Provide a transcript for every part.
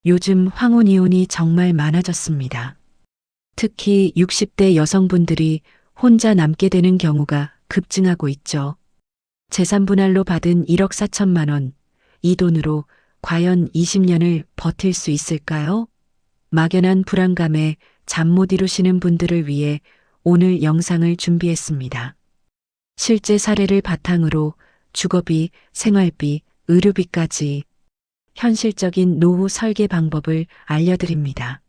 요즘 황혼 이혼이 정말 많아졌습니다. 특히 60대 여성분들이 혼자 남게 되는 경우가 급증하고 있죠. 재산 분할로 받은 1억 4천만 원, 이 돈으로 과연 20년을 버틸 수 있을까요? 막연한 불안감에 잠 못 이루시는 분들을 위해 오늘 영상을 준비했습니다. 실제 사례를 바탕으로 주거비, 생활비, 의료비까지 현실적인 노후 설계 방법을 알려드립니다.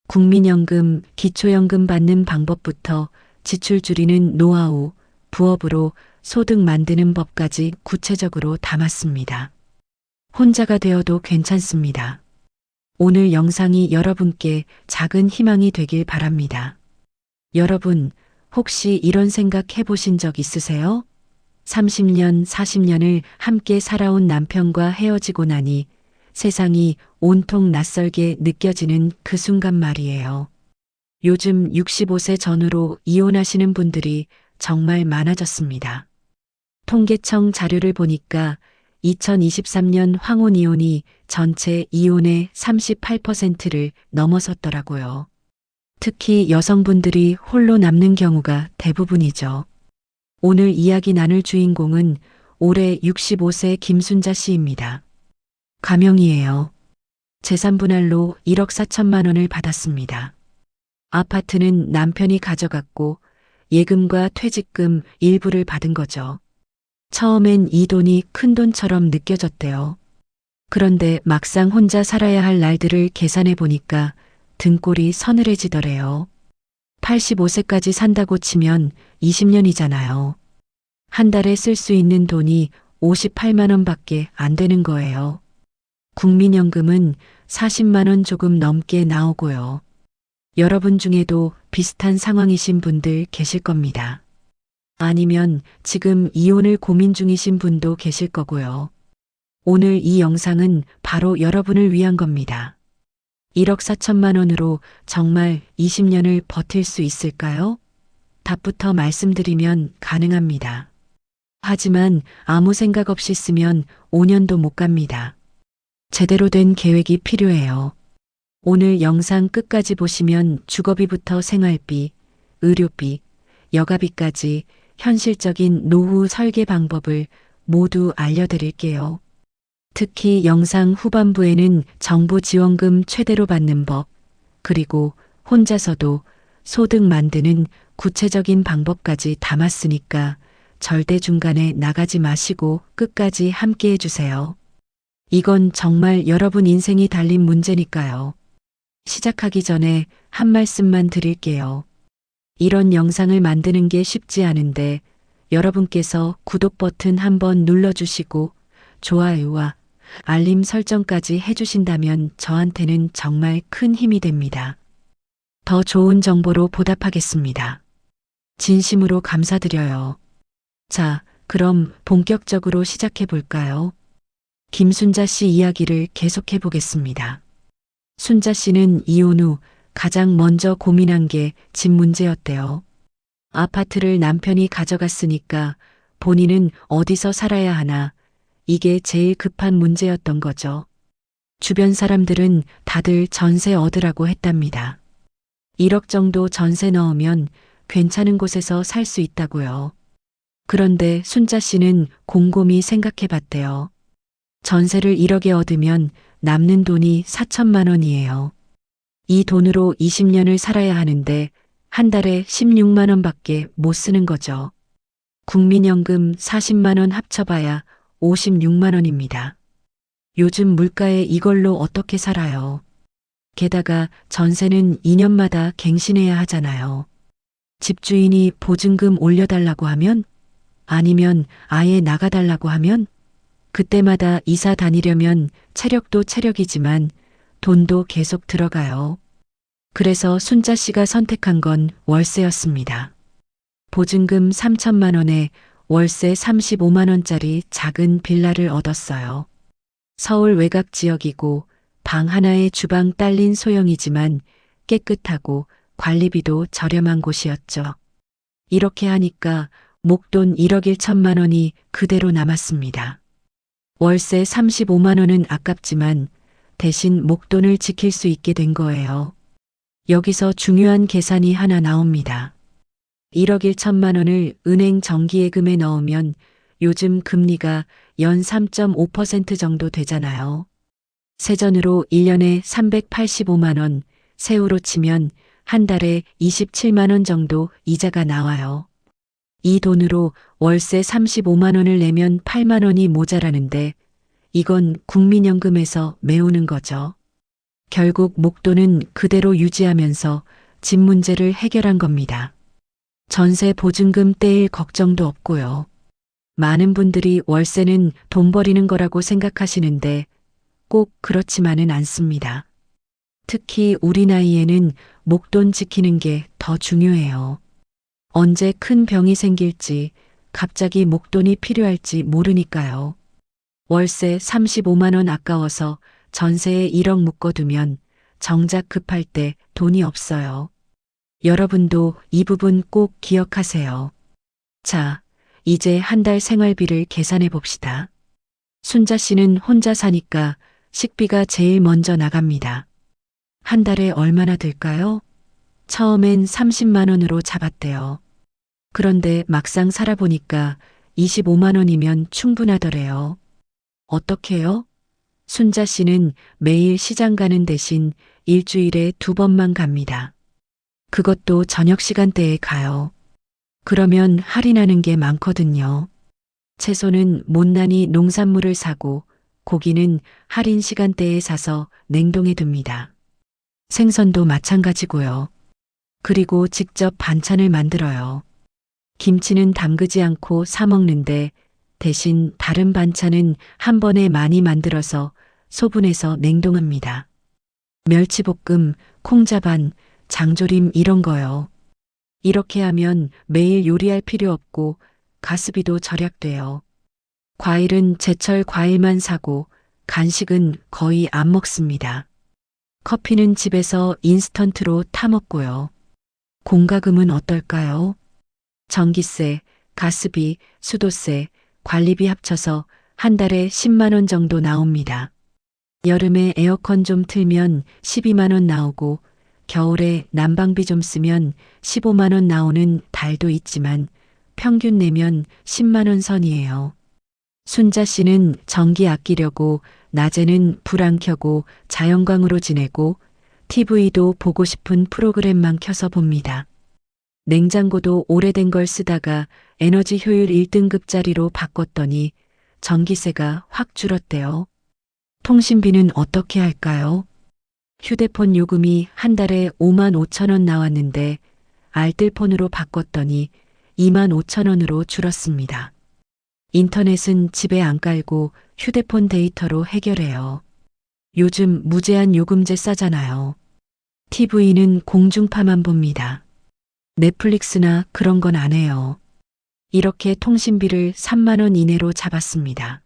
국민연금, 기초연금 받는 방법부터 지출 줄이는 노하우, 부업으로 소득 만드는 법까지 구체적으로 담았습니다. 혼자가 되어도 괜찮습니다. 오늘 영상이 여러분께 작은 희망이 되길 바랍니다. 여러분, 혹시 이런 생각 해보신 적 있으세요? 30년, 40년을 함께 살아온 남편과 헤어지고 나니 세상이 온통 낯설게 느껴지는 그 순간 말이에요. 요즘 65세 전후로 이혼하시는 분들이 정말 많아졌습니다. 통계청 자료를 보니까 2023년 황혼 이혼이 전체 이혼의 38%를 넘어섰더라고요. 특히 여성분들이 홀로 남는 경우가 대부분이죠. 오늘 이야기 나눌 주인공은 올해 65세 김순자 씨입니다. 가명이에요. 재산 분할로 1억 4천만 원을 받았습니다. 아파트는 남편이 가져갔고 예금과 퇴직금 일부를 받은 거죠. 처음엔 이 돈이 큰 돈처럼 느껴졌대요. 그런데 막상 혼자 살아야 할 날들을 계산해 보니까 등골이 서늘해지더래요. 85세까지 산다고 치면 20년이잖아요. 한 달에 쓸 수 있는 돈이 58만 원밖에 안 되는 거예요. 국민연금은 40만 원 조금 넘게 나오고요. 여러분 중에도 비슷한 상황이신 분들 계실 겁니다. 아니면 지금 이혼을 고민 중이신 분도 계실 거고요. 오늘 이 영상은 바로 여러분을 위한 겁니다. 1억 4천만 원으로 정말 20년을 버틸 수 있을까요? 답부터 말씀드리면 가능합니다. 하지만 아무 생각 없이 쓰면 5년도 못 갑니다. 제대로 된 계획이 필요해요. 오늘 영상 끝까지 보시면 주거비부터 생활비, 의료비, 여가비까지 현실적인 노후 설계 방법을 모두 알려드릴게요. 특히 영상 후반부에는 정부 지원금 최대로 받는 법, 그리고 혼자서도 소득 만드는 구체적인 방법까지 담았으니까 절대 중간에 나가지 마시고 끝까지 함께 해주세요. 이건 정말 여러분 인생이 달린 문제니까요. 시작하기 전에 한 말씀만 드릴게요. 이런 영상을 만드는 게 쉽지 않은데 여러분께서 구독 버튼 한번 눌러주시고 좋아요와 알림 설정까지 해주신다면 저한테는 정말 큰 힘이 됩니다. 더 좋은 정보로 보답하겠습니다. 진심으로 감사드려요. 자, 그럼 본격적으로 시작해 볼까요? 김순자 씨 이야기를 계속해 보겠습니다. 순자 씨는 이혼 후 가장 먼저 고민한 게 집 문제였대요. 아파트를 남편이 가져갔으니까 본인은 어디서 살아야 하나, 이게 제일 급한 문제였던 거죠. 주변 사람들은 다들 전세 얻으라고 했답니다. 1억 정도 전세 넣으면 괜찮은 곳에서 살 수 있다고요. 그런데 순자 씨는 곰곰이 생각해 봤대요. 전세를 1억에 얻으면 남는 돈이 4천만 원이에요. 이 돈으로 20년을 살아야 하는데 한 달에 16만 원밖에 못 쓰는 거죠. 국민연금 40만 원 합쳐봐야 56만 원입니다. 요즘 물가에 이걸로 어떻게 살아요? 게다가 전세는 2년마다 갱신해야 하잖아요. 집주인이 보증금 올려달라고 하면, 아니면 아예 나가달라고 하면, 그때마다 이사 다니려면 체력도 체력이지만 돈도 계속 들어가요. 그래서 순자 씨가 선택한 건 월세였습니다. 보증금 3천만 원에 월세 35만 원짜리 작은 빌라를 얻었어요. 서울 외곽 지역이고 방 하나에 주방 딸린 소형이지만 깨끗하고 관리비도 저렴한 곳이었죠. 이렇게 하니까 목돈 1억 1천만 원이 그대로 남았습니다. 월세 35만 원은 아깝지만 대신 목돈을 지킬 수 있게 된 거예요. 여기서 중요한 계산이 하나 나옵니다. 1억 1천만 원을 은행 정기예금에 넣으면 요즘 금리가 연 3.5% 정도 되잖아요. 세전으로 1년에 385만 원, 세후로 치면 한 달에 27만 원 정도 이자가 나와요. 이 돈으로 월세 35만 원을 내면 8만 원이 모자라는데 이건 국민연금에서 메우는 거죠. 결국 목돈은 그대로 유지하면서 집 문제를 해결한 겁니다. 전세 보증금 떼일 걱정도 없고요. 많은 분들이 월세는 돈 버리는 거라고 생각하시는데 꼭 그렇지만은 않습니다. 특히 우리 나이에는 목돈 지키는 게 더 중요해요. 언제 큰 병이 생길지 갑자기 목돈이 필요할지 모르니까요. 월세 35만 원 아까워서 전세에 1억 묶어두면 정작 급할 때 돈이 없어요. 여러분도 이 부분 꼭 기억하세요. 자, 이제 한 달 생활비를 계산해 봅시다. 순자 씨는 혼자 사니까 식비가 제일 먼저 나갑니다. 한 달에 얼마나 들까요? 처음엔 30만 원으로 잡았대요. 그런데 막상 살아보니까 25만 원이면 충분하더래요. 어떻게요? 순자 씨는 매일 시장 가는 대신 일주일에 2번만 갑니다. 그것도 저녁 시간대에 가요. 그러면 할인하는 게 많거든요. 채소는 못난이 농산물을 사고 고기는 할인 시간대에 사서 냉동해 둡니다. 생선도 마찬가지고요. 그리고 직접 반찬을 만들어요. 김치는 담그지 않고 사 먹는데 대신 다른 반찬은 한 번에 많이 만들어서 소분해서 냉동합니다. 멸치볶음, 콩자반, 장조림 이런 거요. 이렇게 하면 매일 요리할 필요 없고 가스비도 절약돼요. 과일은 제철 과일만 사고 간식은 거의 안 먹습니다. 커피는 집에서 인스턴트로 타 먹고요. 공과금은 어떨까요? 전기세, 가스비, 수도세, 관리비 합쳐서 한 달에 10만 원 정도 나옵니다. 여름에 에어컨 좀 틀면 12만 원 나오고 겨울에 난방비 좀 쓰면 15만 원 나오는 달도 있지만 평균 내면 10만 원 선이에요. 순자 씨는 전기 아끼려고 낮에는 불 안 켜고 자연광으로 지내고 TV도 보고 싶은 프로그램만 켜서 봅니다. 냉장고도 오래된 걸 쓰다가 에너지 효율 1등급짜리로 바꿨더니 전기세가 확 줄었대요. 통신비는 어떻게 할까요? 휴대폰 요금이 한 달에 5만 5천 원 나왔는데 알뜰폰으로 바꿨더니 2만 5천 원으로 줄었습니다. 인터넷은 집에 안 깔고 휴대폰 데이터로 해결해요. 요즘 무제한 요금제 싸잖아요. TV는 공중파만 봅니다. 넷플릭스나 그런 건 안 해요. 이렇게 통신비를 3만 원 이내로 잡았습니다.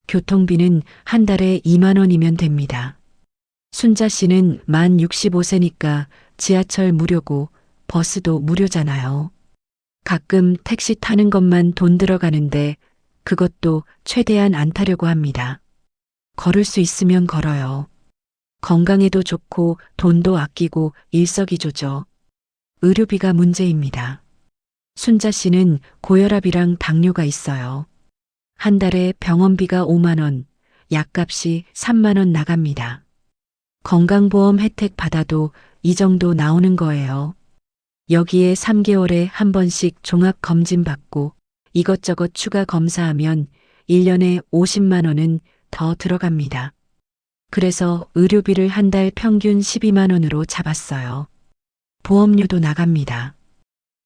교통비는 한 달에 2만 원이면 됩니다. 순자 씨는 만 65세니까 지하철 무료고 버스도 무료잖아요. 가끔 택시 타는 것만 돈 들어가는데 그것도 최대한 안 타려고 합니다. 걸을 수 있으면 걸어요. 건강에도 좋고 돈도 아끼고 일석이조죠. 의료비가 문제입니다. 순자 씨는 고혈압이랑 당뇨가 있어요. 한 달에 병원비가 5만 원, 약값이 3만 원 나갑니다. 건강보험 혜택 받아도 이 정도 나오는 거예요. 여기에 3개월에 한 번씩 종합검진 받고 이것저것 추가 검사하면 1년에 50만 원은 더 들어갑니다. 그래서 의료비를 한 달 평균 12만 원으로 잡았어요. 보험료도 나갑니다.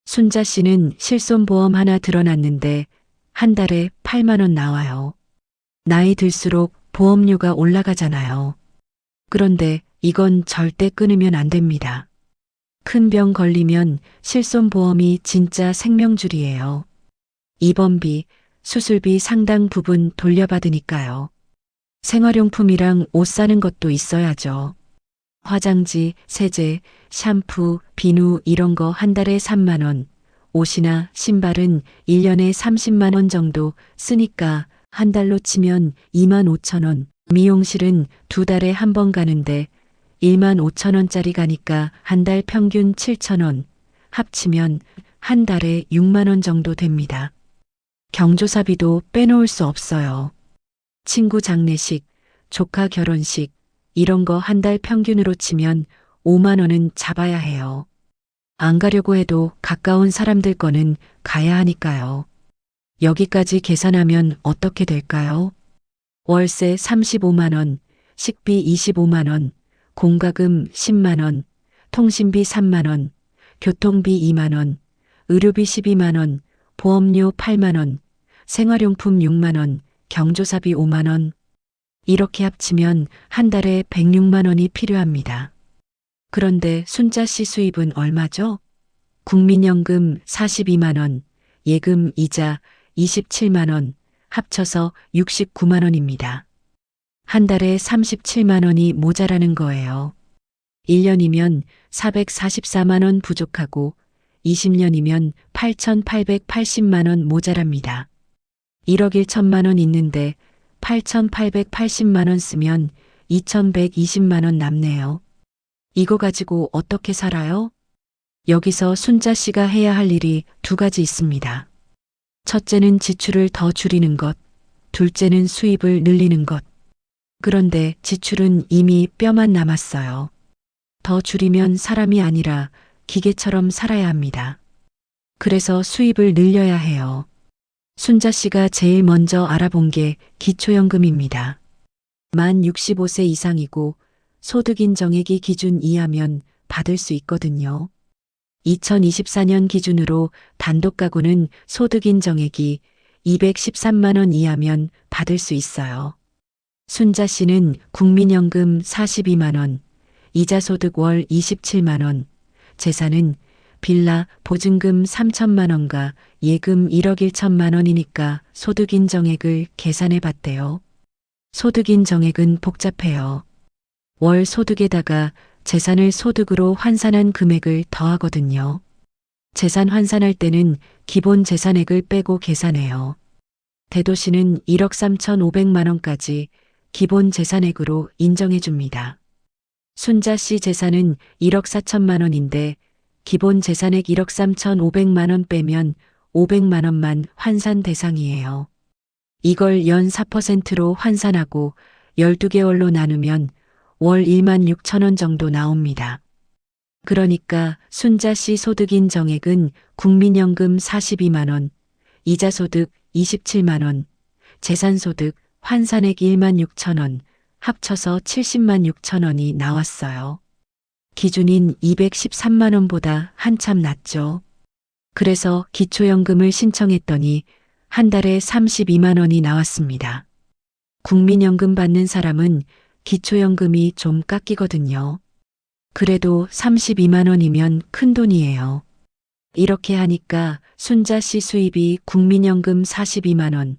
순자 씨는 실손보험 하나 들어놨는데 한 달에 8만 원 나와요. 나이 들수록 보험료가 올라가잖아요. 그런데 이건 절대 끊으면 안 됩니다. 큰 병 걸리면 실손보험이 진짜 생명줄이에요. 입원비, 수술비 상당 부분 돌려받으니까요. 생활용품이랑 옷 사는 것도 있어야죠. 화장지, 세제, 샴푸, 비누 이런 거 한 달에 3만 원, 옷이나 신발은 1년에 30만 원 정도 쓰니까 한 달로 치면 2만 5천 원, 미용실은 2달에 한 번 가는데 1만 5천 원짜리 가니까 한 달 평균 7천 원, 합치면 한 달에 6만 원 정도 됩니다. 경조사비도 빼놓을 수 없어요. 친구 장례식, 조카 결혼식, 이런 거 한 달 평균으로 치면 5만 원은 잡아야 해요. 안 가려고 해도 가까운 사람들 거는 가야 하니까요. 여기까지 계산하면 어떻게 될까요? 월세 35만 원, 식비 25만 원, 공과금 10만 원, 통신비 3만 원, 교통비 2만 원, 의료비 12만 원, 보험료 8만 원, 생활용품 6만 원, 경조사비 5만 원. 이렇게 합치면 한 달에 106만 원이 필요합니다. 그런데 순자 씨 수입은 얼마죠? 국민연금 42만 원, 예금 이자 27만 원, 합쳐서 69만 원입니다. 한 달에 37만 원이 모자라는 거예요. 1년이면 444만 원 부족하고 20년이면 8,880만 원 모자랍니다. 1억 1천만 원 있는데 8,880만 원 쓰면 2,120만 원 남네요. 이거 가지고 어떻게 살아요? 여기서 순자 씨가 해야 할 일이 2가지 있습니다. 첫째는 지출을 더 줄이는 것, 둘째는 수입을 늘리는 것. 그런데 지출은 이미 뼈만 남았어요. 더 줄이면 사람이 아니라 기계처럼 살아야 합니다. 그래서 수입을 늘려야 해요. 순자 씨가 제일 먼저 알아본 게 기초연금입니다. 만 65세 이상이고 소득 인정액이 기준 이하면 받을 수 있거든요. 2024년 기준으로 단독 가구는 소득 인정액이 213만 원 이하면 받을 수 있어요. 순자 씨는 국민연금 42만 원, 이자 소득 월 27만 원, 재산은 빌라 보증금 3천만 원과 예금 1억 1천만 원이니까 소득 인정액을 계산해 봤대요. 소득 인정액은 복잡해요. 월 소득에다가 재산을 소득으로 환산한 금액을 더하거든요. 재산 환산할 때는 기본 재산액을 빼고 계산해요. 대도시는 1억 3,500만 원까지 기본 재산액으로 인정해 줍니다. 순자 씨 재산은 1억 4천만 원인데 기본 재산액 1억 3,500만 원 빼면 500만 원만 환산 대상이에요. 이걸 연 4%로 환산하고 12개월로 나누면 월 1만 6천 원 정도 나옵니다. 그러니까 순자 씨 소득 인정액은 국민연금 42만 원, 이자 소득 27만 원, 재산 소득 환산액 1만 6천 원, 합쳐서 70만 6천 원이 나왔어요. 기준인 213만 원보다 한참 낮죠. 그래서 기초연금을 신청했더니 한 달에 32만 원이 나왔습니다. 국민연금 받는 사람은 기초연금이 좀 깎이거든요. 그래도 32만 원이면 큰 돈이에요. 이렇게 하니까 순자 씨 수입이 국민연금 42만 원,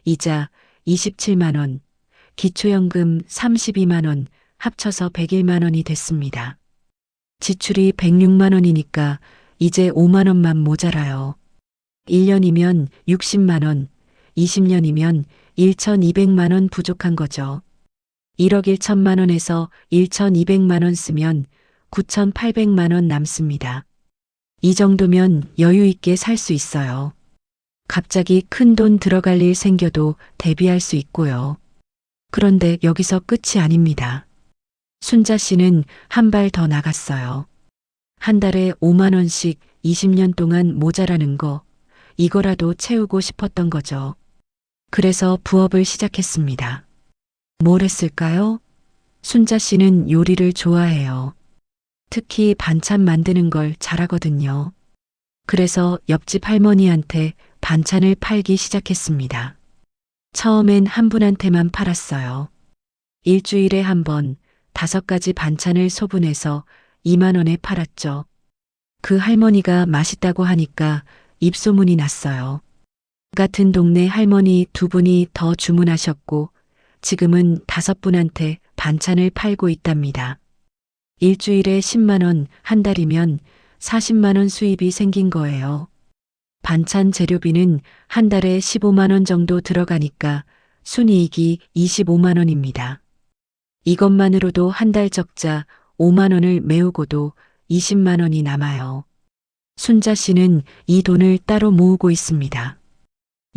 이자 27만 원, 기초연금 32만 원, 합쳐서 101만 원이 됐습니다. 지출이 106만 원이니까 이제 5만 원만 모자라요. 1년이면 60만 원, 20년이면 1,200만 원 부족한 거죠. 1억 1천만 원에서 1,200만 원 쓰면 9,800만 원 남습니다. 이 정도면 여유 있게 살 수 있어요. 갑자기 큰 돈 들어갈 일 생겨도 대비할 수 있고요. 그런데 여기서 끝이 아닙니다. 순자 씨는 한 발 더 나갔어요. 한 달에 5만 원씩 20년 동안 모자라는 거, 이거라도 채우고 싶었던 거죠. 그래서 부업을 시작했습니다. 뭘 했을까요? 순자 씨는 요리를 좋아해요. 특히 반찬 만드는 걸 잘하거든요. 그래서 옆집 할머니한테 반찬을 팔기 시작했습니다. 처음엔 한 분한테만 팔았어요. 일주일에 한 번 5가지 반찬을 소분해서 2만 원에 팔았죠. 그 할머니가 맛있다고 하니까 입소문이 났어요. 같은 동네 할머니 2분이 더 주문하셨고 지금은 5분한테 반찬을 팔고 있답니다. 일주일에 10만 원, 한 달이면 40만 원 수입이 생긴 거예요. 반찬 재료비는 한 달에 15만 원 정도 들어가니까 순이익이 25만 원입니다. 이것만으로도 한 달 적자 5만 원을 메우고도 20만 원이 남아요. 순자 씨는 이 돈을 따로 모으고 있습니다.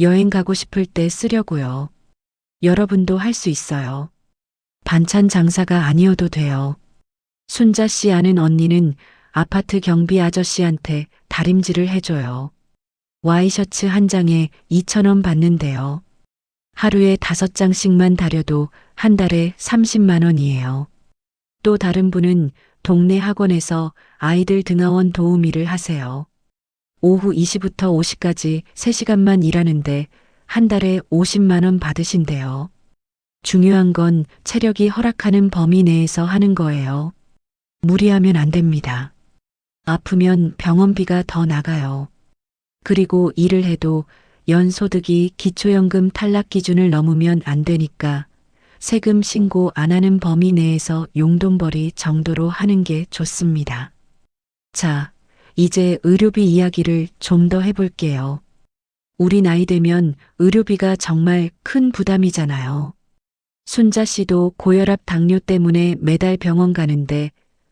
여행 가고 싶을 때 쓰려고요. 여러분도 할 수 있어요. 반찬 장사가 아니어도 돼요. 순자 씨 아는 언니는 아파트 경비 아저씨한테 다림질을 해줘요. 와이셔츠 한 장에 2,000원 받는데요. 하루에 5장씩만 다려도 한 달에 30만 원이에요. 또 다른 분은 동네 학원에서 아이들 등하원 도우미를 하세요. 오후 2시부터 5시까지 3시간만 일하는데 한 달에 50만 원 받으신대요. 중요한 건 체력이 허락하는 범위 내에서 하는 거예요. 무리하면 안 됩니다. 아프면 병원비가 더 나가요. 그리고 일을 해도 연소득이 기초연금 탈락 기준을 넘으면 안 되니까 세금 신고 안 하는 범위 내에서 용돈벌이 정도로 하는 게 좋습니다. 자, 이제 의료비 이야기를 좀 더 해볼게요. 우리 나이 되면 의료비가 정말 큰 부담이잖아요. 순자 씨도 고혈압 당뇨 때문에 매달 병원 가는데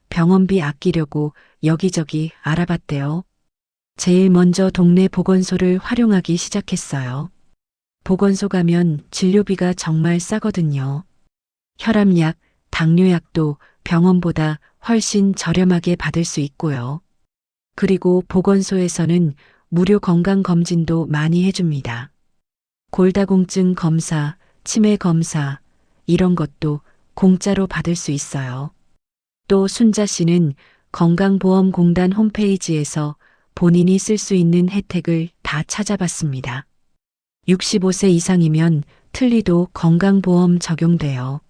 병원비 아끼려고 여기저기 알아봤대요. 제일 먼저 동네 보건소를 활용하기 시작했어요. 보건소 가면 진료비가 정말 싸거든요. 혈압약, 당뇨약도 병원보다 훨씬 저렴하게 받을 수 있고요. 그리고 보건소에서는 무료 건강검진도 많이 해줍니다. 골다공증 검사, 치매 검사, 이런 것도 공짜로 받을 수 있어요. 또 순자 씨는 건강보험공단 홈페이지에서 본인이 쓸 수 있는 혜택을 다 찾아봤습니다. 65세 이상이면 틀니도 건강보험 적용돼요.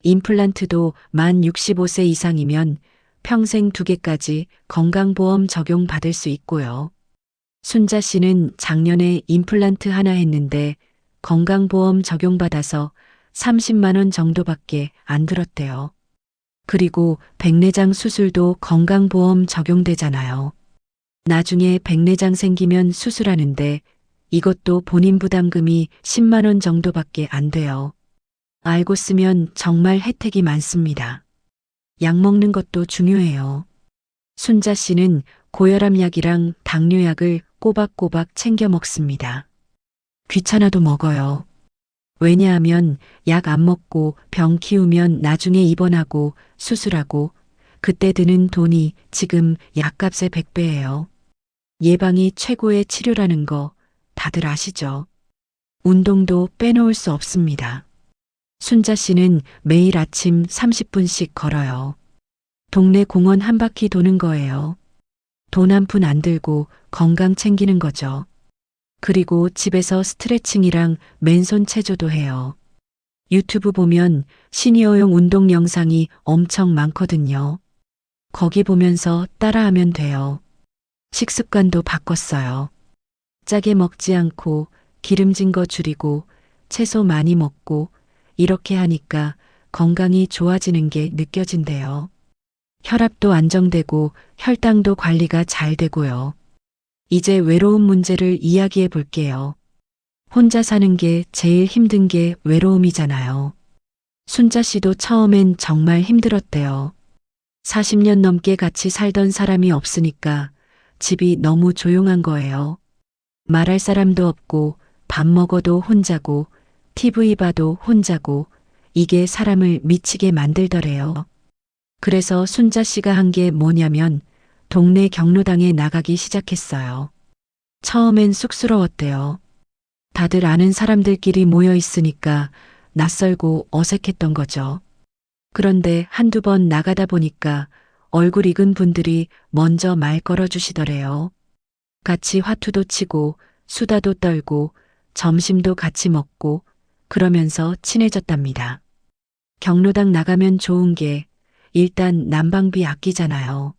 임플란트도 만 65세 이상이면 평생 2개까지 건강보험 적용받을 수 있고요. 순자 씨는 작년에 임플란트 하나 했는데 건강보험 적용받아서 30만 원 정도밖에 안 들었대요. 그리고 백내장 수술도 건강보험 적용되잖아요. 나중에 백내장 생기면 수술하는데 이것도 본인 부담금이 10만 원 정도밖에 안 돼요. 알고 쓰면 정말 혜택이 많습니다. 약 먹는 것도 중요해요. 순자 씨는 고혈압 약이랑 당뇨약을 꼬박꼬박 챙겨 먹습니다. 귀찮아도 먹어요. 왜냐하면 약 안 먹고 병 키우면 나중에 입원하고 수술하고 그때 드는 돈이 지금 약값의 100배예요. 예방이 최고의 치료라는 거 다들 아시죠? 운동도 빼놓을 수 없습니다. 순자 씨는 매일 아침 30분씩 걸어요. 동네 공원 한 바퀴 도는 거예요. 돈 한 푼 안 들고 건강 챙기는 거죠. 그리고 집에서 스트레칭이랑 맨손 체조도 해요. 유튜브 보면 시니어용 운동 영상이 엄청 많거든요. 거기 보면서 따라하면 돼요. 식습관도 바꿨어요. 짜게 먹지 않고 기름진 거 줄이고 채소 많이 먹고 이렇게 하니까 건강이 좋아지는 게 느껴진대요. 혈압도 안정되고 혈당도 관리가 잘 되고요. 이제 외로움 문제를 이야기해 볼게요. 혼자 사는 게 제일 힘든 게 외로움이잖아요. 순자 씨도 처음엔 정말 힘들었대요. 40년 넘게 같이 살던 사람이 없으니까 집이 너무 조용한 거예요. 말할 사람도 없고 밥 먹어도 혼자고 TV 봐도 혼자고 이게 사람을 미치게 만들더래요. 그래서 순자 씨가 한 게 뭐냐면 동네 경로당에 나가기 시작했어요. 처음엔 쑥스러웠대요. 다들 아는 사람들끼리 모여 있으니까 낯설고 어색했던 거죠. 그런데 한두 번 나가다 보니까 얼굴 익은 분들이 먼저 말 걸어주시더래요. 같이 화투도 치고 수다도 떨고 점심도 같이 먹고 그러면서 친해졌답니다. 경로당 나가면 좋은 게 일단 난방비 아끼잖아요.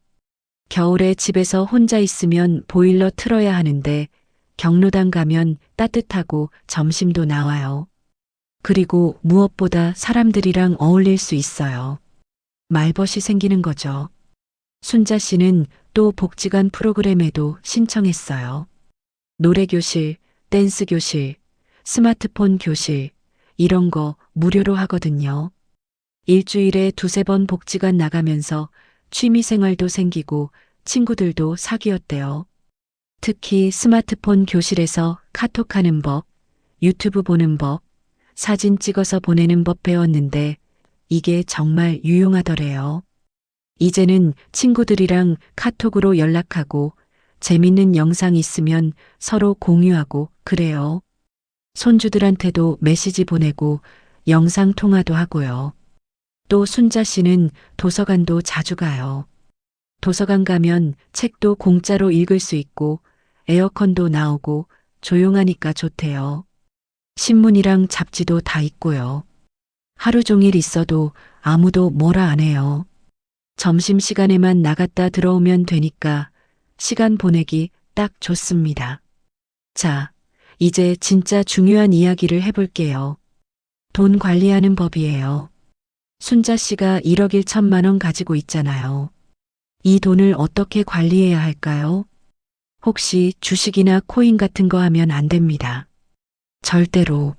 겨울에 집에서 혼자 있으면 보일러 틀어야 하는데 경로당 가면 따뜻하고 점심도 나와요. 그리고 무엇보다 사람들이랑 어울릴 수 있어요. 말벗이 생기는 거죠. 순자 씨는 또 복지관 프로그램에도 신청했어요. 노래교실, 댄스 교실, 스마트폰 교실, 이런 거 무료로 하거든요. 일주일에 두세 번 복지관 나가면서 취미생활도 생기고 친구들도 사귀었대요. 특히 스마트폰 교실에서 카톡하는 법, 유튜브 보는 법, 사진 찍어서 보내는 법 배웠는데 이게 정말 유용하더래요. 이제는 친구들이랑 카톡으로 연락하고 재밌는 영상 있으면 서로 공유하고 그래요. 손주들한테도 메시지 보내고 영상 통화도 하고요. 또 순자 씨는 도서관도 자주 가요. 도서관 가면 책도 공짜로 읽을 수 있고 에어컨도 나오고 조용하니까 좋대요. 신문이랑 잡지도 다 있고요. 하루 종일 있어도 아무도 뭐라 안 해요. 점심시간에만 나갔다 들어오면 되니까 시간 보내기 딱 좋습니다. 자, 이제 진짜 중요한 이야기를 해볼게요. 돈 관리하는 법이에요. 순자 씨가 1억 1천만 원 가지고 있잖아요. 이 돈을 어떻게 관리해야 할까요? 혹시 주식이나 코인 같은 거 하면 안 됩니다. 절대로.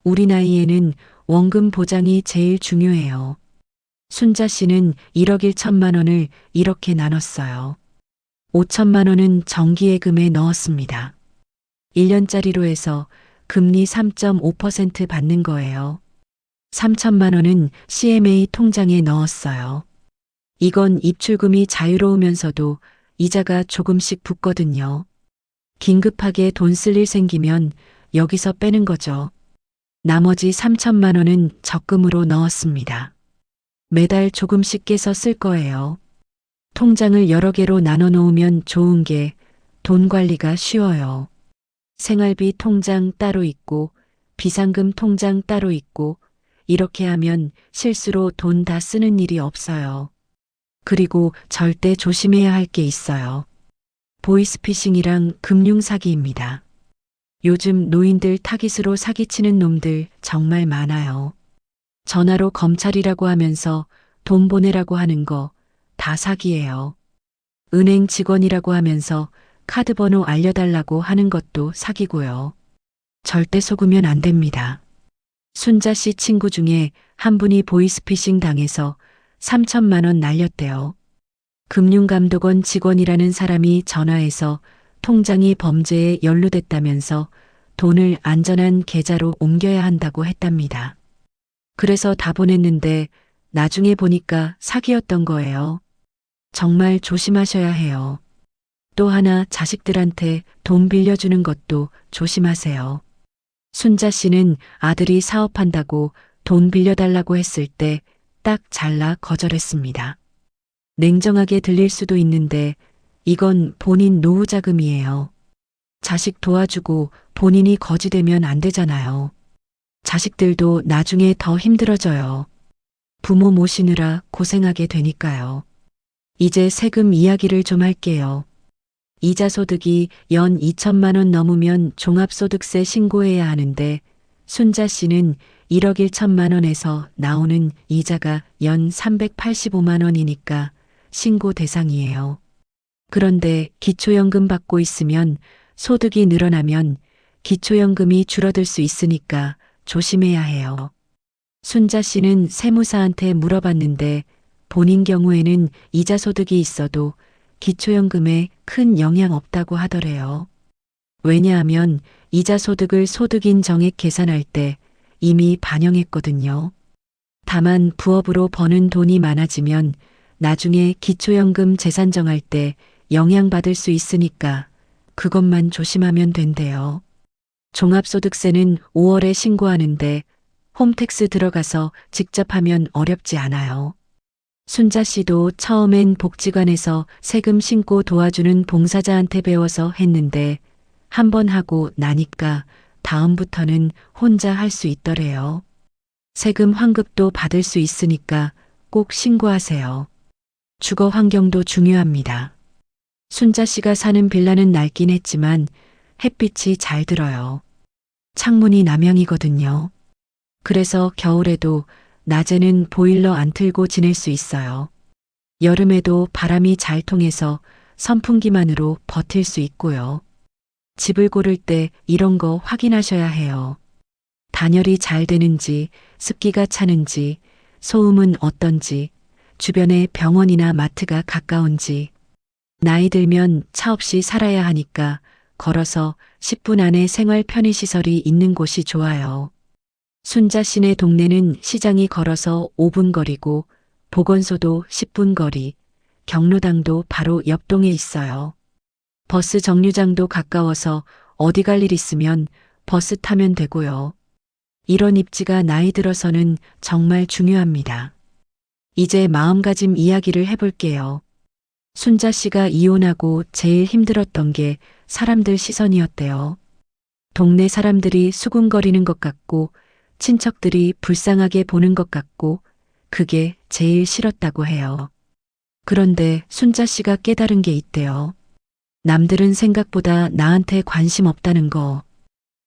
우리 나이에는 원금 보장이 제일 중요해요. 순자 씨는 1억 1천만 원을 이렇게 나눴어요. 5천만 원은 정기예금에 넣었습니다. 1년짜리로 해서 금리 3.5% 받는 거예요. 3천만 원은 CMA 통장에 넣었어요. 이건 입출금이 자유로우면서도 이자가 조금씩 붙거든요. 긴급하게 돈 쓸 일 생기면 여기서 빼는 거죠. 나머지 3천만 원은 적금으로 넣었습니다. 매달 조금씩 깨서 쓸 거예요. 통장을 여러 개로 나눠 놓으면 좋은 게 돈 관리가 쉬워요. 생활비 통장 따로 있고 비상금 통장 따로 있고 이렇게 하면 실수로 돈 다 쓰는 일이 없어요. 그리고 절대 조심해야 할 게 있어요. 보이스피싱이랑 금융사기입니다. 요즘 노인들 타깃으로 사기치는 놈들 정말 많아요. 전화로 검찰이라고 하면서 돈 보내라고 하는 거 다 사기예요. 은행 직원이라고 하면서 카드 번호 알려달라고 하는 것도 사기고요. 절대 속으면 안 됩니다. 순자 씨 친구 중에 한 분이 보이스피싱 당해서 3천만 원 날렸대요. 금융감독원 직원이라는 사람이 전화해서 통장이 범죄에 연루됐다면서 돈을 안전한 계좌로 옮겨야 한다고 했답니다. 그래서 다 보냈는데 나중에 보니까 사기였던 거예요. 정말 조심하셔야 해요. 또 하나 자식들한테 돈 빌려주는 것도 조심하세요. 순자 씨는 아들이 사업한다고 돈 빌려달라고 했을 때 딱 잘라 거절했습니다. 냉정하게 들릴 수도 있는데 이건 본인 노후 자금이에요. 자식 도와주고 본인이 거지 되면 안 되잖아요. 자식들도 나중에 더 힘들어져요. 부모 모시느라 고생하게 되니까요. 이제 세금 이야기를 좀 할게요. 이자 소득이 연 2천만 원 넘으면 종합소득세 신고해야 하는데 순자 씨는 1억 1천만 원에서 나오는 이자가 연 385만 원이니까 신고 대상이에요. 그런데 기초연금 받고 있으면 소득이 늘어나면 기초연금이 줄어들 수 있으니까 조심해야 해요. 순자 씨는 세무사한테 물어봤는데 본인 경우에는 이자 소득이 있어도 기초연금에 큰 영향 없다고 하더래요. 왜냐하면 이자 소득을 소득인 정액 계산할 때 이미 반영했거든요. 다만 부업으로 버는 돈이 많아지면 나중에 기초연금 재산 정할 때 영향받을 수 있으니까 그것만 조심하면 된대요. 종합소득세는 5월에 신고하는데 홈택스 들어가서 직접 하면 어렵지 않아요. 순자 씨도 처음엔 복지관에서 세금 신고 도와주는 봉사자한테 배워서 했는데 한 번 하고 나니까 다음부터는 혼자 할 수 있더래요. 세금 환급도 받을 수 있으니까 꼭 신고하세요. 주거 환경도 중요합니다. 순자 씨가 사는 빌라는 낡긴 했지만 햇빛이 잘 들어요. 창문이 남향이거든요. 그래서 겨울에도 낮에는 보일러 안 틀고 지낼 수 있어요. 여름에도 바람이 잘 통해서 선풍기만으로 버틸 수 있고요. 집을 고를 때 이런 거 확인하셔야 해요. 단열이 잘 되는지, 습기가 차는지, 소음은 어떤지, 주변에 병원이나 마트가 가까운지, 나이 들면 차 없이 살아야 하니까 걸어서 10분 안에 생활 편의시설이 있는 곳이 좋아요. 순자 씨네 동네는 시장이 걸어서 5분 거리고 보건소도 10분 거리, 경로당도 바로 옆동에 있어요. 버스 정류장도 가까워서 어디 갈 일 있으면 버스 타면 되고요. 이런 입지가 나이 들어서는 정말 중요합니다. 이제 마음가짐 이야기를 해볼게요. 순자 씨가 이혼하고 제일 힘들었던 게 사람들 시선이었대요. 동네 사람들이 수군거리는 것 같고 친척들이 불쌍하게 보는 것 같고 그게 제일 싫었다고 해요. 그런데 순자 씨가 깨달은 게 있대요. 남들은 생각보다 나한테 관심 없다는 거.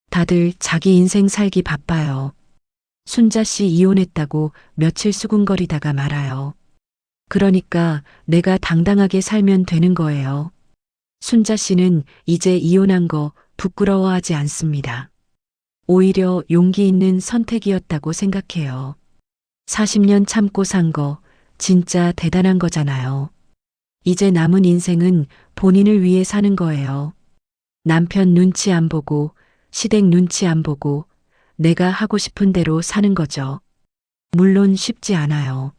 다들 자기 인생 살기 바빠요. 순자 씨 이혼했다고 며칠 수군거리다가 말아요. 그러니까 내가 당당하게 살면 되는 거예요. 순자 씨는 이제 이혼한 거 부끄러워하지 않습니다. 오히려 용기 있는 선택이었다고 생각해요. 40년 참고 산 거 진짜 대단한 거잖아요. 이제 남은 인생은 본인을 위해 사는 거예요. 남편 눈치 안 보고 시댁 눈치 안 보고 내가 하고 싶은 대로 사는 거죠. 물론 쉽지 않아요.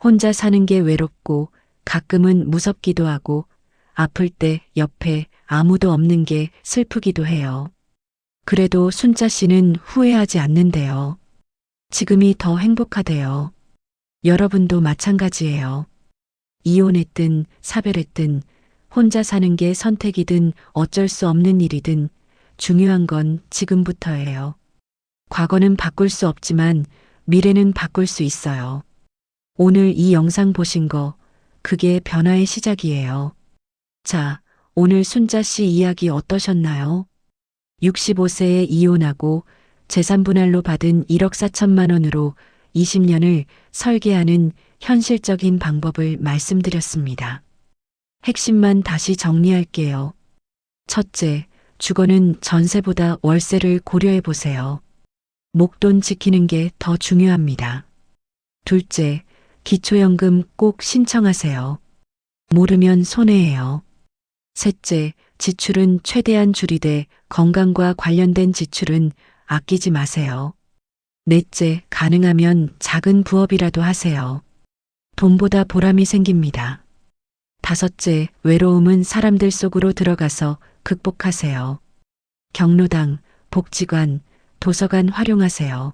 혼자 사는 게 외롭고 가끔은 무섭기도 하고 아플 때 옆에 아무도 없는 게 슬프기도 해요. 그래도 순자 씨는 후회하지 않는데요. 지금이 더 행복하대요. 여러분도 마찬가지예요. 이혼했든 사별했든 혼자 사는 게 선택이든 어쩔 수 없는 일이든 중요한 건 지금부터예요. 과거는 바꿀 수 없지만 미래는 바꿀 수 있어요. 오늘 이 영상 보신 거 그게 변화의 시작이에요. 자, 오늘 순자 씨 이야기 어떠셨나요? 65세에 이혼하고 재산 분할로 받은 1억 4천만 원으로 20년을 설계하는 현실적인 방법을 말씀드렸습니다. 핵심만 다시 정리할게요. 첫째, 주거는 전세보다 월세를 고려해 보세요. 목돈 지키는 게 더 중요합니다. 둘째, 기초연금 꼭 신청하세요. 모르면 손해예요. 셋째, 지출은 최대한 줄이되 건강과 관련된 지출은 아끼지 마세요. 넷째, 가능하면 작은 부업이라도 하세요. 돈보다 보람이 생깁니다. 다섯째, 외로움은 사람들 속으로 들어가서 극복하세요. 경로당, 복지관, 도서관 활용하세요.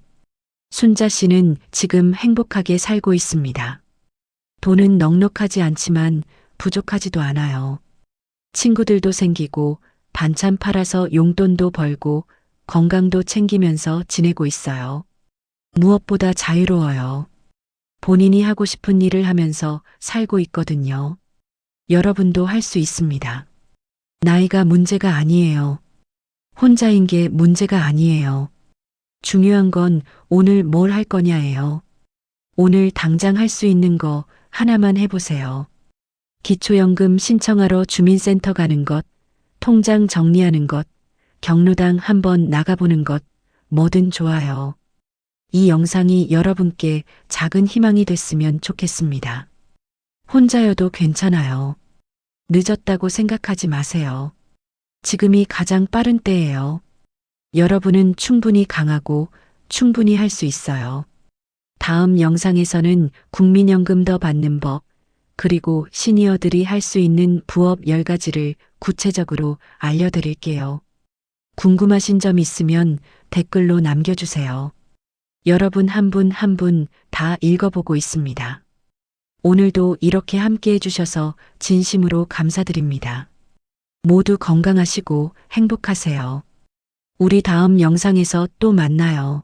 순자 씨는 지금 행복하게 살고 있습니다. 돈은 넉넉하지 않지만 부족하지도 않아요. 친구들도 생기고 반찬 팔아서 용돈도 벌고 건강도 챙기면서 지내고 있어요. 무엇보다 자유로워요. 본인이 하고 싶은 일을 하면서 살고 있거든요. 여러분도 할 수 있습니다. 나이가 문제가 아니에요. 혼자인 게 문제가 아니에요. 중요한 건 오늘 뭘 할 거냐예요. 오늘 당장 할 수 있는 거 하나만 해보세요. 기초연금 신청하러 주민센터 가는 것, 통장 정리하는 것, 경로당 한번 나가보는 것, 뭐든 좋아요. 이 영상이 여러분께 작은 희망이 됐으면 좋겠습니다. 혼자여도 괜찮아요. 늦었다고 생각하지 마세요. 지금이 가장 빠른 때예요. 여러분은 충분히 강하고 충분히 할 수 있어요. 다음 영상에서는 국민연금 더 받는 법, 그리고 시니어들이 할 수 있는 부업 10가지를 구체적으로 알려드릴게요. 궁금하신 점 있으면 댓글로 남겨주세요. 여러분 한 분 한 분 다 읽어보고 있습니다. 오늘도 이렇게 함께 해주셔서 진심으로 감사드립니다. 모두 건강하시고 행복하세요. 우리 다음 영상에서 또 만나요.